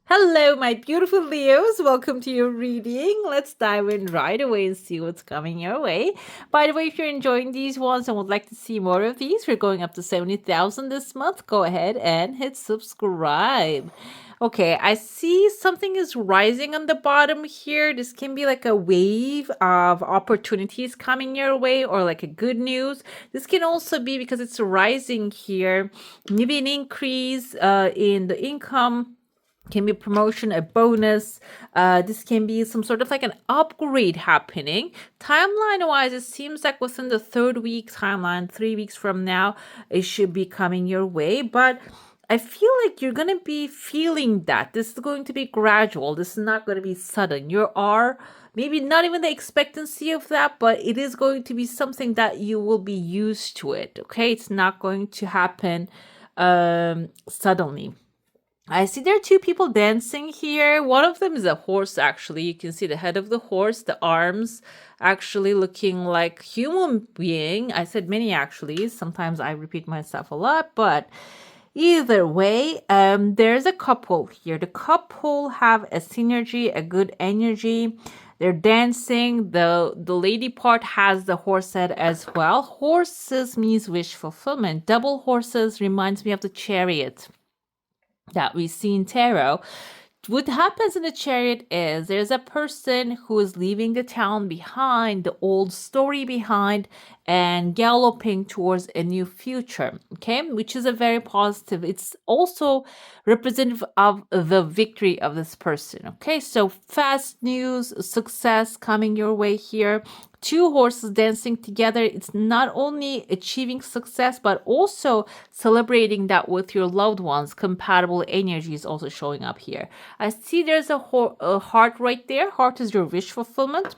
Hello, my beautiful Leos. Welcome to your reading. Let's dive in right away and see what's coming your way. By the way, if you're enjoying these ones and would like to see more of these, we're going up to 70,000 this month. Go ahead and hit subscribe. Okay, I see something is rising on the bottom here. This can be like a wave of opportunities coming your way or like a good news. This can also be because it's rising here, maybe an increase in the income, can be a promotion, a bonus. This can be some sort of like an upgrade happening. Timeline wise, it seems like within the third week timeline, 3 weeks from now, it should be coming your way. But I feel like you're going to be feeling that. This is going to be gradual. This is not going to be sudden. You are maybe not even the expectancy of that, but it is going to be something that you will be used to it. Okay. It's not going to happen suddenly. I see there are two people dancing here. One of them is a horse, actually. You can see the head of the horse, the arms actually looking like human being. I said many, actually. Sometimes I repeat myself a lot, but either way, there's a couple here. The couple have a synergy, a good energy. They're dancing. The lady part has the horse head as well. Horses means wish fulfillment. Double horses reminds me of the chariot that we see in tarot. What happens in the chariot is there's a person who is leaving the town behind, the old story behind, and galloping towards a new future, okay, which is a very positive. It's also representative of the victory of this person, okay? So fast news, success coming your way here. Two horses dancing together. It's not only achieving success, but also celebrating that with your loved ones. Compatible energy is also showing up here. I see there's a heart right there. Heart is your wish fulfillment.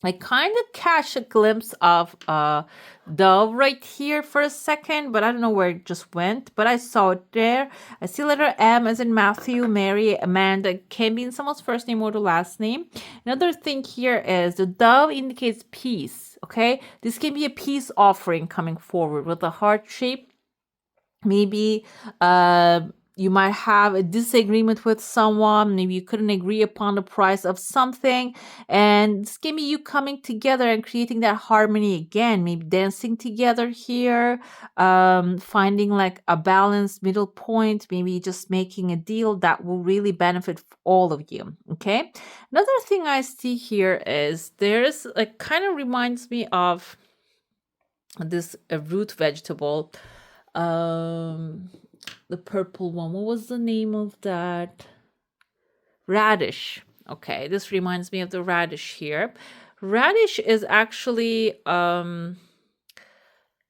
I kind of catch a glimpse of a dove right here for a second, but I don't know where it just went, but I saw it there. I see letter M as in Matthew, Mary, Amanda. Can be in someone's first name or the last name. Another thing here is the dove indicates peace, okay? This can be a peace offering coming forward with a heart shape. Maybe you might have a disagreement with someone. Maybe you couldn't agree upon the price of something. And this can be you coming together and creating that harmony again. Maybe dancing together here, finding like a balanced middle point, maybe just making a deal that will really benefit all of you. Okay. Another thing I see here is there's like kind of reminds me of this root vegetable. The purple one. What was the name of that? Radish. Okay, this reminds me of the radish here. Radish is actually a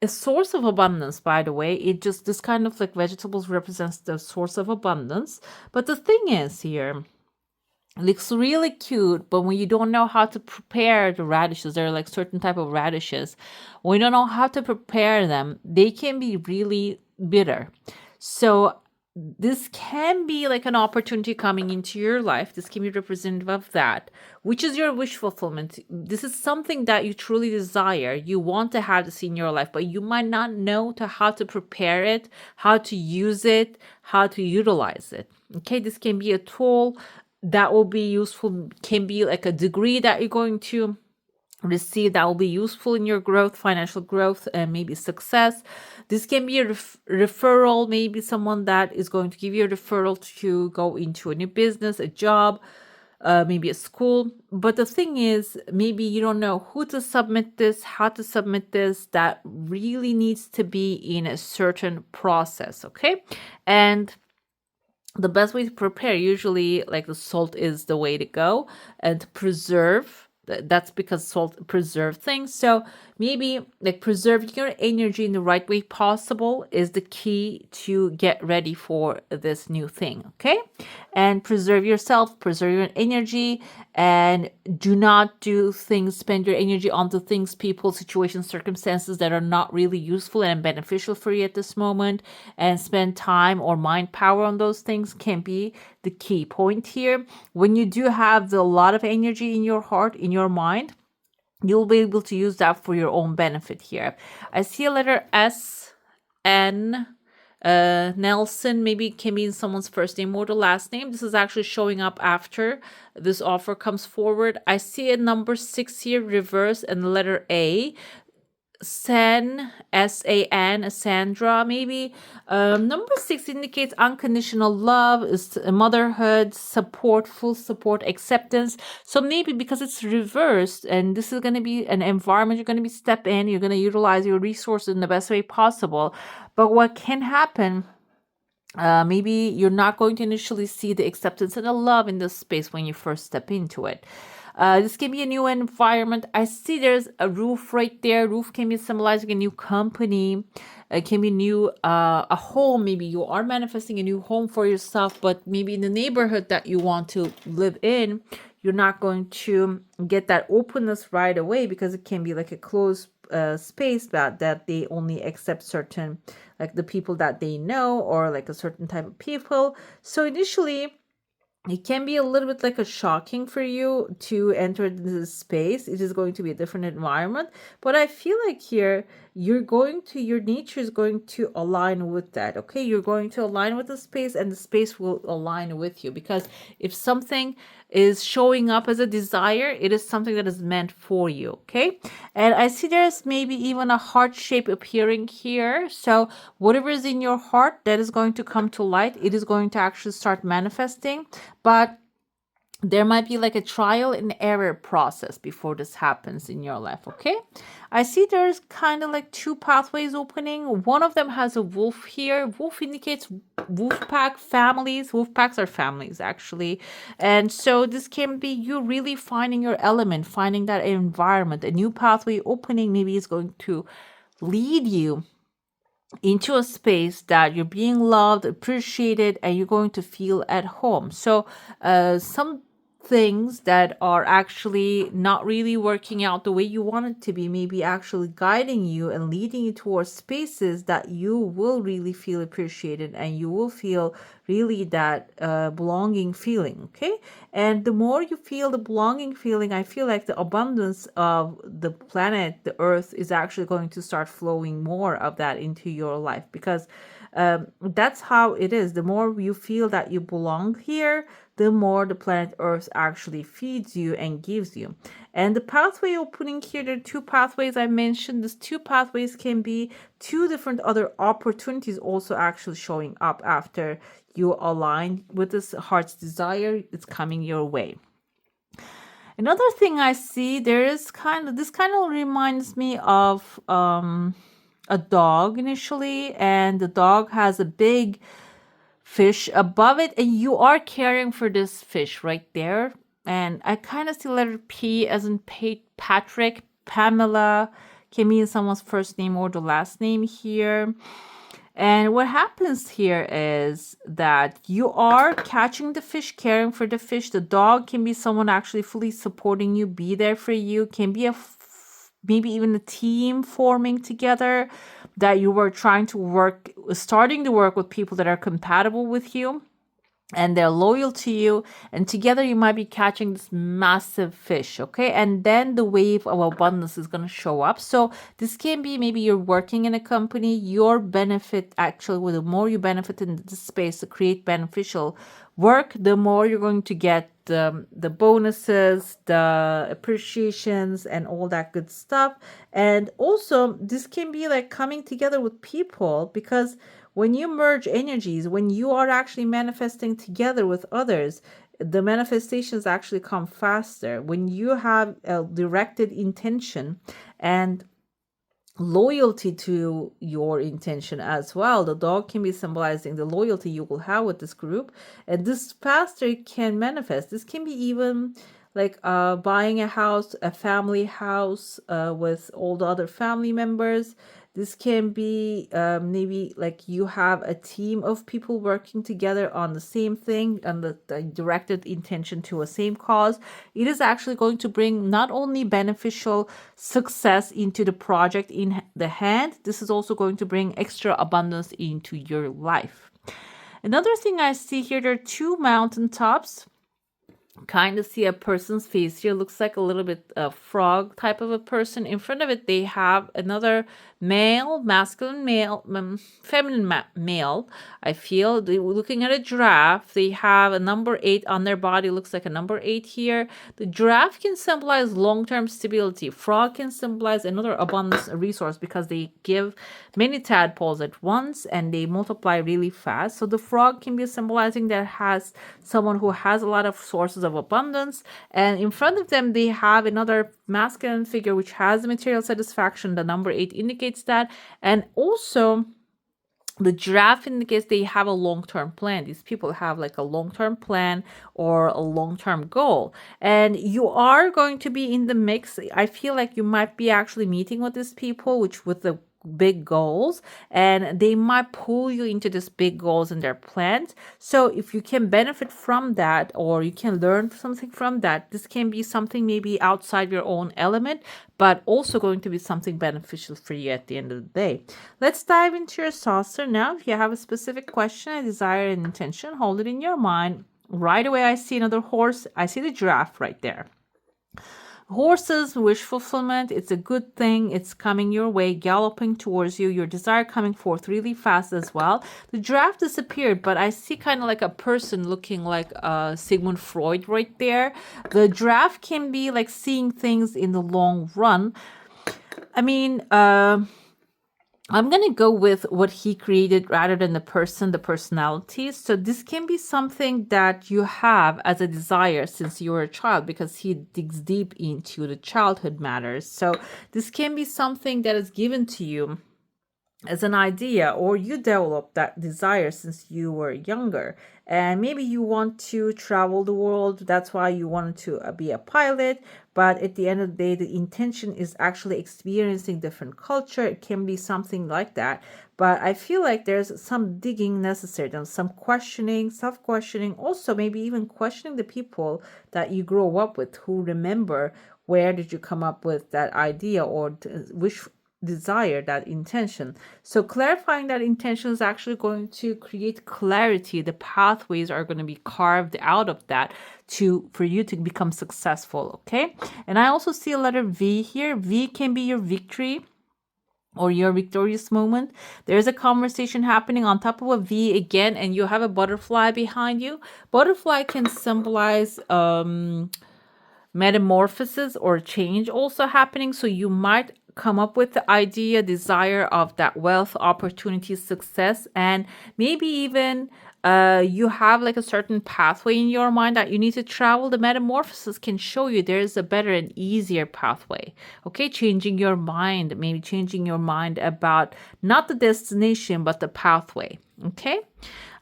source of abundance, by the way. It just, this kind of like vegetables represents the source of abundance. But the thing is here, looks really cute, but when you don't know how to prepare the radishes, there are like certain type of radishes. When you don't know how to prepare them, they can be really bitter. So this can be like an opportunity coming into your life. This can be representative of that, which is your wish fulfillment. This is something that you truly desire. You want to have this in your life, but you might not know how to prepare it, how to use it, how to utilize it. Okay, this can be a tool that will be useful, can be like a degree that you're going to receive that will be useful in your growth, financial growth, and maybe success. This can be a referral, maybe someone that is going to give you a referral to go into a new business, a job, maybe a school. But the thing is, maybe you don't know who to submit this, how to submit this. That really needs to be in a certain process, okay? And the best way to prepare, usually like the salt is the way to go, and to preserve. That's because salt preserve things. So maybe like preserving your energy in the right way possible is the key to get ready for this new thing. Okay. And preserve yourself, preserve your energy, and do not do things, spend your energy onto things, people, situations, circumstances that are not really useful and beneficial for you at this moment. And spend time or mind power on those things can be the key point here. When you do have a lot of energy in your heart, in your mind, you'll be able to use that for your own benefit here. I see a letter S, N, Nelson maybe can be someone's first name or the last name. This is actually showing up after this offer comes forward. I see a number 6 here, reverse, and the letter A. San, S-A-N, Sandra, maybe. Number 6 indicates unconditional love, is motherhood, support, full support, acceptance. So maybe because it's reversed, and this is going to be an environment you're going to be step in, you're going to utilize your resources in the best way possible. But what can happen, maybe you're not going to initially see the acceptance and the love in this space when you first step into it. This can be a new environment. I see there's a roof right there. Roof can be symbolizing a new company. It can be new, a home. Maybe you are manifesting a new home for yourself, but maybe in the neighborhood that you want to live in, you're not going to get that openness right away because it can be like a closed space that they only accept certain, like the people that they know or like a certain type of people. So initially, it can be a little bit like a shocking for you to enter this space. It is going to be a different environment, but I feel like here your nature is going to align with that. Okay, you're going to align with the space, and the space will align with you, because if something is showing up as a desire, it is something that is meant for you. Okay, and I see there's maybe even a heart shape appearing here. So whatever is in your heart, that is going to come to light. It is going to actually start manifesting, but there might be like a trial and error process before this happens in your life. Okay, I see there's kind of like 2 pathways opening. One of them has a wolf here. Wolf indicates wolf pack families. Wolf packs are families, actually. And so this can be you really finding your element, finding that environment. A new pathway opening maybe is going to lead you into a space that you're being loved, appreciated, and you're going to feel at home. So some things that are actually not really working out the way you want it to be, maybe actually guiding you and leading you towards spaces that you will really feel appreciated, and you will feel really that belonging feeling. Okay, and the more you feel the belonging feeling, I feel like the abundance of the planet, the earth, is actually going to start flowing more of that into your life, because that's how it is. The more you feel that you belong here, the more the planet Earth actually feeds you and gives you. And the pathway opening here, there are 2 pathways I mentioned. These 2 pathways can be 2 different other opportunities also actually showing up after you align with this heart's desire. It's coming your way. Another thing I see, this kind of reminds me of a dog initially, and the dog has a big fish above it, and you are caring for this fish right there. And I kind of see letter P as in Patrick. Pamela can mean someone's first name or the last name here. And what happens here is that you are catching the fish, caring for the fish. The dog can be someone actually fully supporting you, be there for you, can be maybe even a team forming together, that you were starting to work with people that are compatible with you and they're loyal to you, and together you might be catching this massive fish. Okay, and then the wave of abundance is going to show up. So this can be maybe you're working in a company, your benefit actually, with the more you benefit in this space to create beneficial work, the more you're going to get the bonuses, the appreciations, and all that good stuff. And also this can be like coming together with people, because when you merge energies, when you are actually manifesting together with others, the manifestations actually come faster. When you have a directed intention and loyalty to your intention as well, the dog can be symbolizing the loyalty you will have with this group, and this faster can manifest. This can be even like buying a house, a family house with all the other family members. This can be maybe like you have a team of people working together on the same thing, and the directed intention to a same cause. It is actually going to bring not only beneficial success into the project in the hand, this is also going to bring extra abundance into your life. Another thing I see here, there are 2 mountaintops. kind of see a person's face here. Looks like a little bit a frog type of a person. In front of it, they have another male, masculine male, feminine male. I feel they were looking at a giraffe. They have a number 8 on their body. Looks like a number 8 here. The giraffe can symbolize long-term stability. Frog can symbolize another abundance resource because they give many tadpoles at once and they multiply really fast. So the frog can be symbolizing that has someone who has a lot of sources of abundance, and in front of them they have another masculine figure which has material satisfaction. The number 8 indicates that, and also the giraffe indicates they have a long-term plan. These people have like a long-term plan or a long-term goal, and you are going to be in the mix. I feel like you might be actually meeting with these people which with the big goals, and they might pull you into these big goals and their plans. So if you can benefit from that or you can learn something from that, this can be something maybe outside your own element, but also going to be something beneficial for you at the end of the day. Let's dive into your saucer now. If you have a specific question, a desire, and intention, hold it in your mind. Right away, I see another horse. I see the giraffe right there. Horses, wish fulfillment, it's a good thing. It's coming your way, galloping towards you. Your desire coming forth really fast as well. The giraffe disappeared, but I see kind of like a person looking like Sigmund Freud right there. The giraffe can be like seeing things in the long run. I mean, I'm going to go with what he created rather than the person, the personality. So this can be something that you have as a desire since you were a child, because he digs deep into the childhood matters. So this can be something that is given to you as an idea, or you developed that desire since you were younger, and maybe you want to travel the world. That's why you wanted to be a pilot, but at the end of the day the intention is actually experiencing different culture. It can be something like that, but I feel like there's some digging necessary and some questioning, self-questioning, also maybe even questioning the people that you grow up with who remember where did you come up with that idea or which desire, that intention. So clarifying that intention is actually going to create clarity. The pathways are going to be carved out of that for you to become successful. Okay. And I also see a letter V here. V can be your victory or your victorious moment. There's a conversation happening on top of a V again, and you have a butterfly behind you. Butterfly can symbolize metamorphosis or change also happening. So you might come up with the idea, desire of that wealth, opportunity, success, and maybe even you have like a certain pathway in your mind that you need to travel. The metamorphosis can show you there's a better and easier pathway. Okay, changing your mind, maybe changing your mind about not the destination, but the pathway. Okay.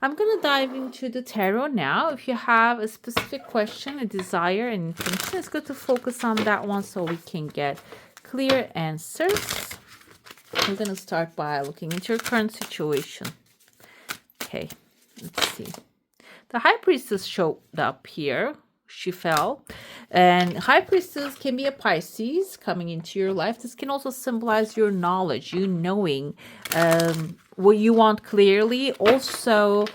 I'm going to dive into the tarot now. If you have a specific question, a desire, and intention, it's good to focus on that one so we can get clear answers. I'm going to start by looking into your current situation. Okay, let's see. The High Priestess showed up here. She fell. And High Priestess can be a Pisces coming into your life. This can also symbolize your knowledge, you knowing what you want clearly. Also,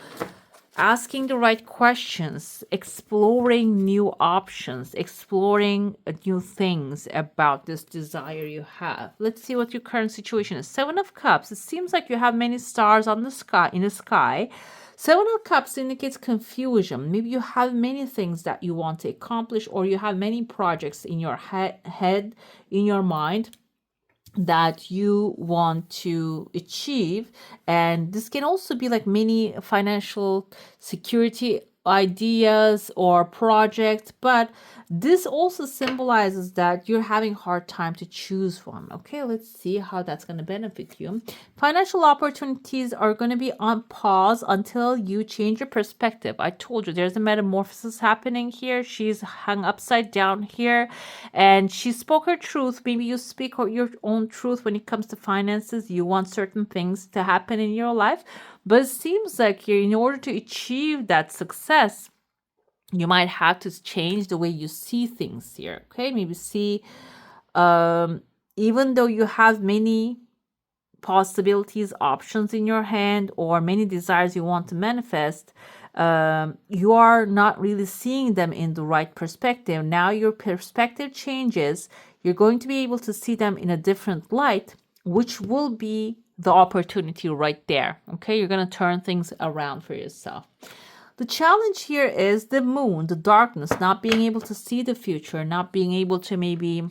asking the right questions, exploring new options, exploring new things about this desire you have. Let's see what your current situation is. 7 of Cups. It seems like you have many stars on the sky, in the sky. 7 of Cups indicates confusion. Maybe you have many things that you want to accomplish, or you have many projects in your head, in your mind, that you want to achieve. And this can also be like many financial security ideas or projects, but this also symbolizes that you're having a hard time to choose one. Okay, let's see how that's going to benefit you. Financial opportunities are going to be on pause until you change your perspective. I told you there's a metamorphosis happening here. She's hung upside down here and she spoke her truth. Maybe you speak your own truth when it comes to finances. You want certain things to happen in your life, but it seems like in order to achieve that success, you might have to change the way you see things here. Okay, maybe see, even though you have many possibilities, options in your hand, or many desires you want to manifest, you are not really seeing them in the right perspective. Now your perspective changes. You're going to be able to see them in a different light, which will be the opportunity right there. Okay, you're going to turn things around for yourself. The challenge here is the moon, the darkness, not being able to see the future, not being able to maybe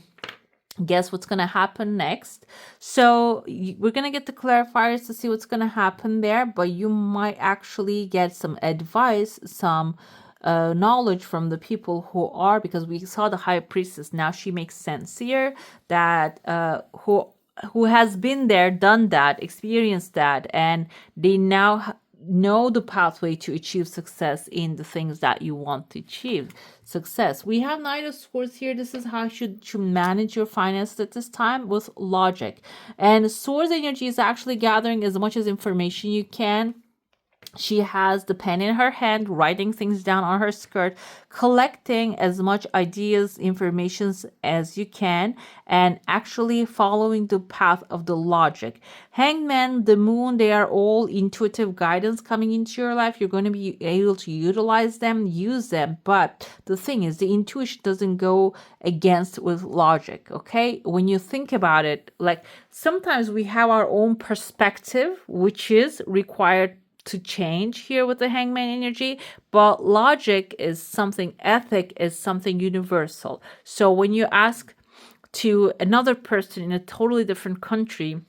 guess what's going to happen next. So we're going to get the clarifiers to see what's going to happen there, but you might actually get some advice, some knowledge from the people who are, because we saw the high priestess. Now she makes sense here, that who has been there, done that, experienced that, and they now know the pathway to achieve success in the things that you want to achieve success. We have Knight of Swords here. This is how you should manage your finances at this time, with logic. And Swords energy is actually gathering as much as information you can. She has the pen in her hand, writing things down on her skirt, collecting as much ideas, informations as you can, and actually following the path of the logic. Hangman, the moon, they are all intuitive guidance coming into your life. You're going to be able to utilize them, use them. But the thing is, the intuition doesn't go against with logic, okay? When you think about it, like sometimes we have our own perspective, which is required to change here with the hangman energy, but logic is something, ethic is something universal. So when you ask to another person in a totally different country,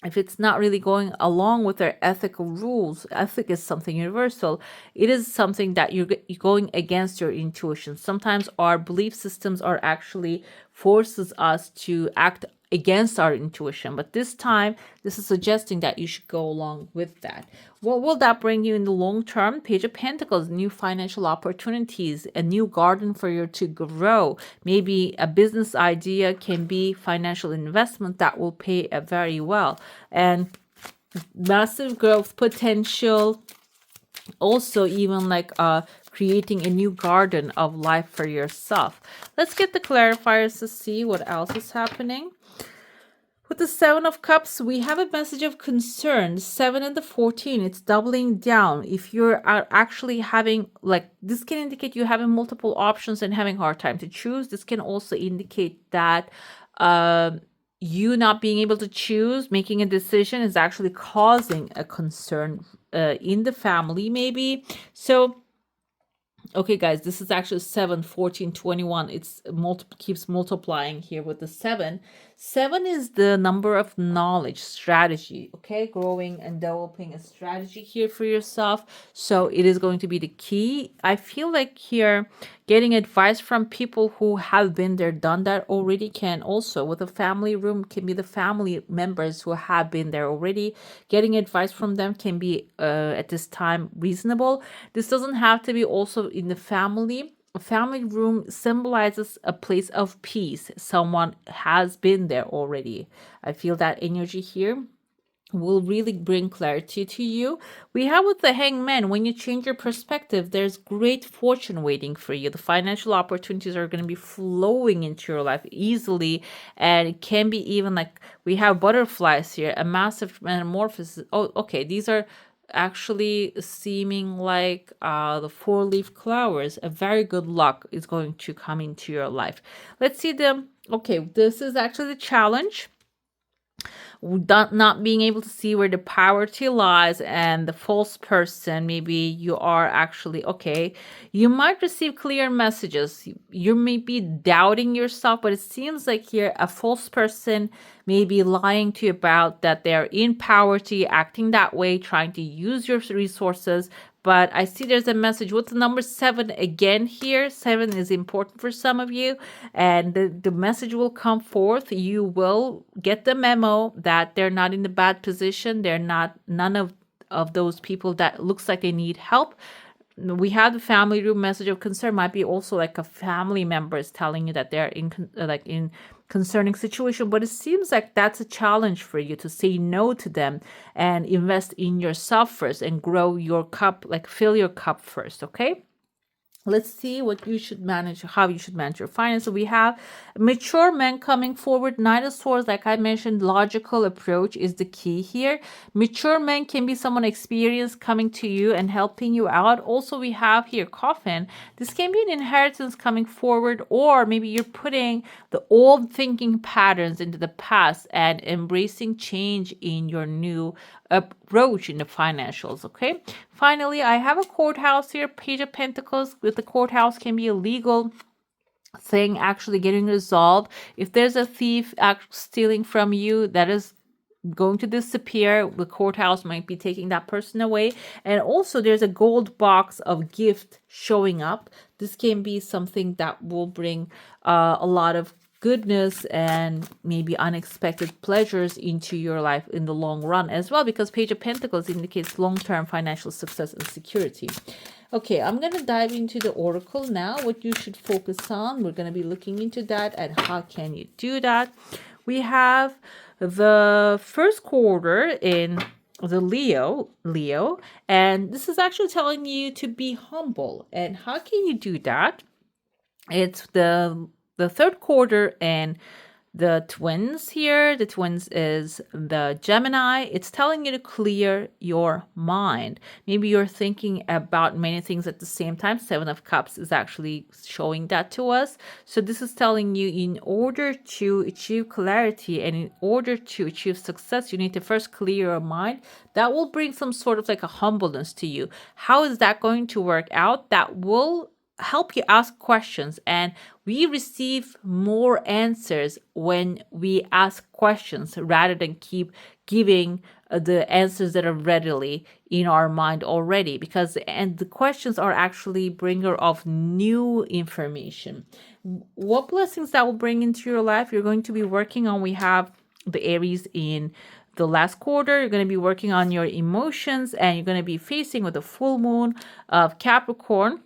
if it's not really going along with their ethical rules, ethic is something universal. It is something that you're going against your intuition. Sometimes our belief systems are actually forces us to act against our intuition, but this time this is suggesting that you should go along with that. What will that bring you in the long term? Page of Pentacles, new financial opportunities, a new garden for you to grow. Maybe a business idea can be financial investment that will pay very well, and massive growth potential. Also, even like creating a new garden of life for yourself. Let's get the clarifiers to see what else is happening. With the Seven of Cups, we have a message of concern. 7 and the 14, it's doubling down. If you're actually having, like, this can indicate you having multiple options and having a hard time to choose. This can also indicate that you not being able to choose, making a decision is actually causing a concern in the family, maybe. So, okay, guys, this is actually 7, 14, 21. It's keeps multiplying here with the 7. 7 is the number of knowledge, strategy, okay? Growing and developing a strategy here for yourself. So it is going to be the key. I feel like here getting advice from people who have been there, done that already, can also, with a family room, can be the family members who have been there already. Getting advice from them can be at this time reasonable. This doesn't have to be also in the family. A family room symbolizes a place of peace. Someone has been there already. I feel that energy here will really bring clarity to you. We have with the Hangman, when you change your perspective, there's great fortune waiting for you. The financial opportunities are going to be flowing into your life easily, and it can be even like we have butterflies here, a massive metamorphosis. Oh, okay, these are actually seeming like the 4-leaf flowers. A very good luck is going to come into your life. Let's see them. Okay, this is actually the challenge. Not being able to see where the poverty lies, and the false person, maybe you are actually, okay, you might receive clear messages. You may be doubting yourself, but it seems like here a false person may be lying to you about that they're in poverty, acting that way, trying to use your resources. But I see there's a message with the number 7 again here. 7 is important for some of you, and the message will come forth. You will get the memo that they're not in a bad position. They're not, none of those people that looks like they need help. We have the family room message of concern. Might be also like a family member is telling you that they're in concerning situation, but it seems like that's a challenge for you to say no to them and invest in yourself first and grow your cup, like fill your cup first, okay? Let's see what you should manage, how you should manage your finances. So we have mature men coming forward. Knight of Swords, like I mentioned, logical approach is the key here. Mature men can be someone experienced coming to you and helping you out. Also, we have here Coffin. This can be an inheritance coming forward, or maybe you're putting the old thinking patterns into the past and embracing change in your new approach in the financials. Okay, finally, I have a courthouse here. Page of Pentacles with the courthouse can be a legal thing actually getting resolved. If there's a thief stealing from you, that is going to disappear. The courthouse might be taking that person away. And also there's a gold box of gift showing up. This can be something that will bring a lot of goodness and maybe unexpected pleasures into your life in the long run as well, because Page of Pentacles indicates long-term financial success and security. Okay, I'm going to dive into the oracle now, what you should focus on. We're going to be looking into that and how can you do that. We have the first quarter in the Leo, and this is actually telling you to be humble. And how can you do that? It's the third quarter and the twins here. The twins is the Gemini. It's telling you to clear your mind. Maybe you're thinking about many things at the same time. Seven of Cups is actually showing that to us. So this is telling you, in order to achieve clarity and in order to achieve success, you need to first clear your mind. That will bring some sort of like a humbleness to you. How is that going to work out? That will help you ask questions, and we receive more answers when we ask questions rather than keep giving the answers that are readily in our mind already, because and the questions are actually bringer of new information. What blessings that will bring into your life you're going to be working on? We have the Aries in the last quarter. You're going to be working on your emotions, and you're going to be facing with the full moon of Capricorn.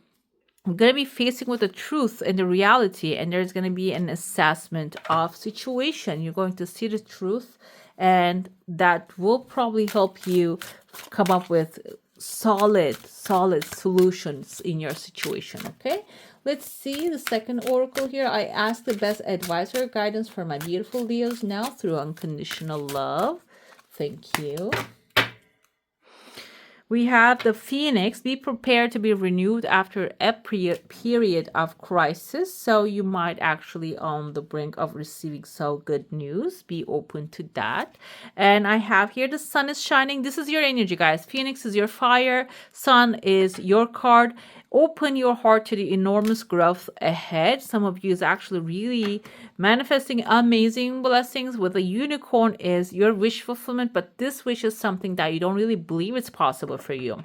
I'm going to be facing with the truth and the reality, and there's going to be an assessment of situation. You're going to see the truth, and that will probably help you come up with solid solutions in your situation. Okay, let's see the second oracle here. I asked the best advice or guidance for my beautiful Leos now through unconditional love. Thank you. We have the Phoenix. Be prepared to be renewed after a period of crisis. So you might actually on the brink of receiving so good news. Be open to that. And I have here the sun is shining. This is your energy, guys. Phoenix is your fire. Sun is your card. Open your heart to the enormous growth ahead. Some of you is actually really manifesting amazing blessings. With a unicorn is your wish fulfillment, but this wish is something that you don't really believe it's possible for you.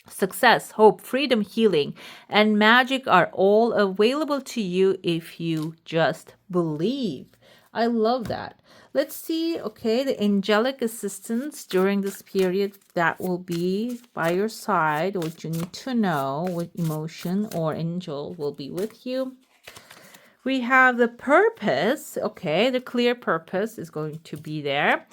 Success, hope, freedom, healing, and magic are all available to you if you just believe. I love that. Let's see, okay, the angelic assistance during this period that will be by your side, what you need to know, what emotion or angel will be with you. We have the purpose, okay, the clear purpose is going to be there.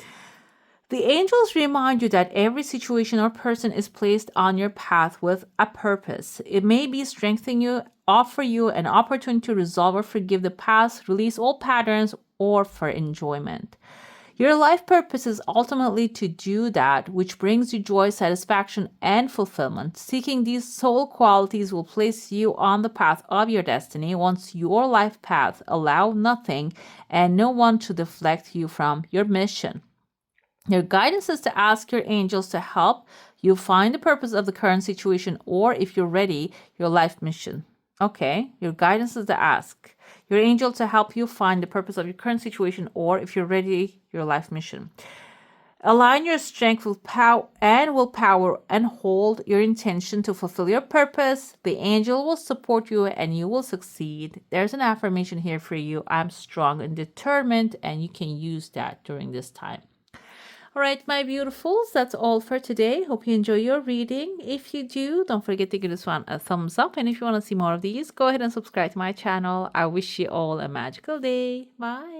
The angels remind you that every situation or person is placed on your path with a purpose. It may be strengthening you, offer you an opportunity to resolve or forgive the past, release old patterns, or for enjoyment. Your life purpose is ultimately to do that which brings you joy, satisfaction, and fulfillment. Seeking these soul qualities will place you on the path of your destiny. Once your life path, allow nothing and no one to deflect you from your mission. Your guidance is to ask your angels to help you find the purpose of the current situation, or if you're ready, your life mission. Okay, your guidance is to ask your angel to help you find the purpose of your current situation, or if you're ready, your life mission. Align your strength with power and willpower and hold your intention to fulfill your purpose. The angel will support you and you will succeed. There's an affirmation here for you. I'm strong and determined, and you can use that during this time. All right, my beautifuls, that's all for today. Hope you enjoy your reading. If you do, don't forget to give this one a thumbs up. And if you want to see more of these, go ahead and subscribe to my channel. I wish you all a magical day. Bye.